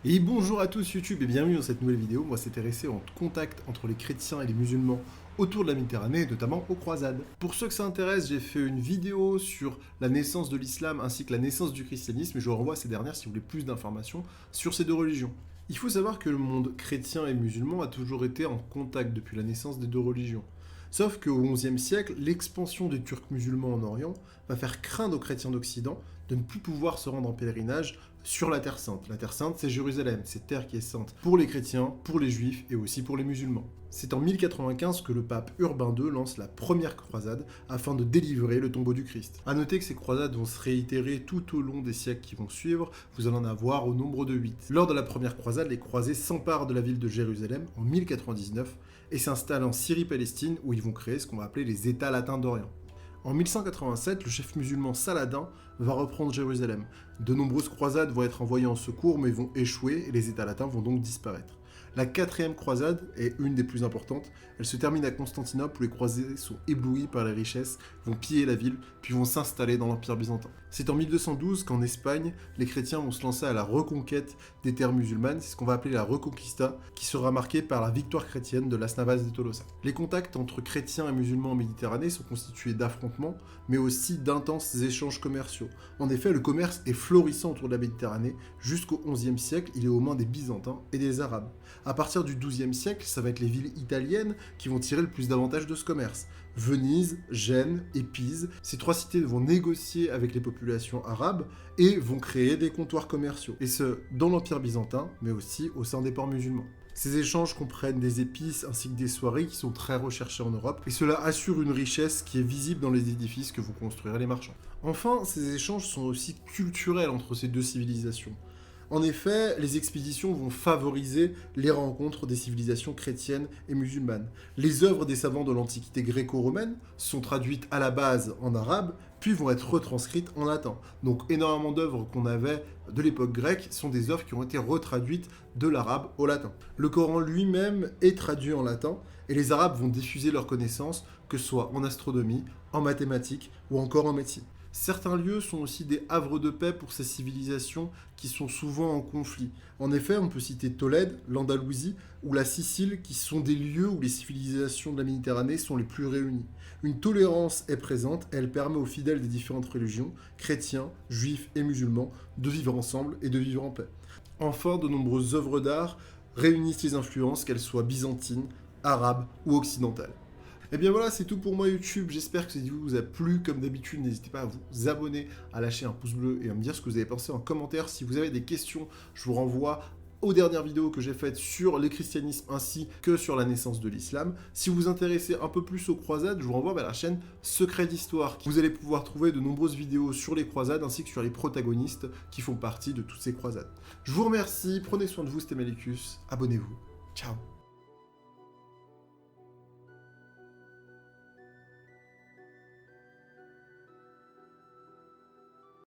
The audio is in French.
Et bonjour à tous YouTube et bienvenue dans cette nouvelle vidéo. Moi c'est intéressé en contact entre les chrétiens et les musulmans autour de la Méditerranée, notamment aux croisades. Pour ceux que ça intéresse, j'ai fait une vidéo sur la naissance de l'islam ainsi que la naissance du christianisme et je vous renvoie à ces dernières si vous voulez plus d'informations sur ces deux religions. Il faut savoir que le monde chrétien et musulman a toujours été en contact depuis la naissance des deux religions. Sauf qu'au XIe siècle, l'expansion des Turcs musulmans en Orient va faire craindre aux chrétiens d'Occident de ne plus pouvoir se rendre en pèlerinage sur la Terre Sainte. La Terre Sainte, c'est Jérusalem, c'est terre qui est sainte pour les chrétiens, pour les juifs et aussi pour les musulmans. C'est en 1095 que le pape Urbain II lance la première croisade afin de délivrer le tombeau du Christ. A noter que ces croisades vont se réitérer tout au long des siècles qui vont suivre, vous allez en avoir au nombre de 8. Lors de la première croisade, les croisés s'emparent de la ville de Jérusalem en 1099 et s'installent en Syrie-Palestine où ils vont créer ce qu'on va appeler les États latins d'Orient. En 1187, le chef musulman Saladin va reprendre Jérusalem. De nombreuses croisades vont être envoyées en secours mais vont échouer et les États latins vont donc disparaître. La quatrième croisade est une des plus importantes. Elle se termine à Constantinople où les croisés sont éblouis par les richesses, vont piller la ville, puis vont s'installer dans l'Empire byzantin. C'est en 1212 qu'en Espagne, les chrétiens vont se lancer à la reconquête des terres musulmanes, c'est ce qu'on va appeler la Reconquista, qui sera marquée par la victoire chrétienne de Las Navas de Tolosa. Les contacts entre chrétiens et musulmans en Méditerranée sont constitués d'affrontements, mais aussi d'intenses échanges commerciaux. En effet, le commerce est florissant autour de la Méditerranée. Jusqu'au XIe siècle, il est aux mains des Byzantins et des Arabes. À partir du XIIe siècle, ça va être les villes italiennes qui vont tirer le plus d'avantages de ce commerce. Venise, Gênes et Pise, ces trois cités vont négocier avec les populations arabes et vont créer des comptoirs commerciaux. Et ce, dans l'Empire byzantin, mais aussi au sein des ports musulmans. Ces échanges comprennent des épices ainsi que des soieries qui sont très recherchées en Europe, et cela assure une richesse qui est visible dans les édifices que vont construire les marchands. Enfin, ces échanges sont aussi culturels entre ces deux civilisations. En effet, les expéditions vont favoriser les rencontres des civilisations chrétiennes et musulmanes. Les œuvres des savants de l'Antiquité gréco-romaine sont traduites à la base en arabe, puis vont être retranscrites en latin. Donc énormément d'œuvres qu'on avait de l'époque grecque sont des œuvres qui ont été retraduites de l'arabe au latin. Le Coran lui-même est traduit en latin, et les Arabes vont diffuser leurs connaissances, que ce soit en astronomie, en mathématiques ou encore en médecine. Certains lieux sont aussi des havres de paix pour ces civilisations qui sont souvent en conflit. En effet, on peut citer Tolède, l'Andalousie ou la Sicile qui sont des lieux où les civilisations de la Méditerranée sont les plus réunies. Une tolérance est présente et elle permet aux fidèles des différentes religions, chrétiens, juifs et musulmans, de vivre ensemble et de vivre en paix. Enfin, de nombreuses œuvres d'art réunissent les influences, qu'elles soient byzantines, arabes ou occidentales. Et bien voilà, c'est tout pour moi YouTube. J'espère que cette vidéo vous a plu. Comme d'habitude, n'hésitez pas à vous abonner, à lâcher un pouce bleu et à me dire ce que vous avez pensé en commentaire. Si vous avez des questions, je vous renvoie aux dernières vidéos que j'ai faites sur le christianisme ainsi que sur la naissance de l'islam. Si vous vous intéressez un peu plus aux croisades, je vous renvoie vers la chaîne Secret d'Histoire. Vous allez pouvoir trouver de nombreuses vidéos sur les croisades ainsi que sur les protagonistes qui font partie de toutes ces croisades. Je vous remercie, prenez soin de vous, c'était Malécus, abonnez-vous. Ciao.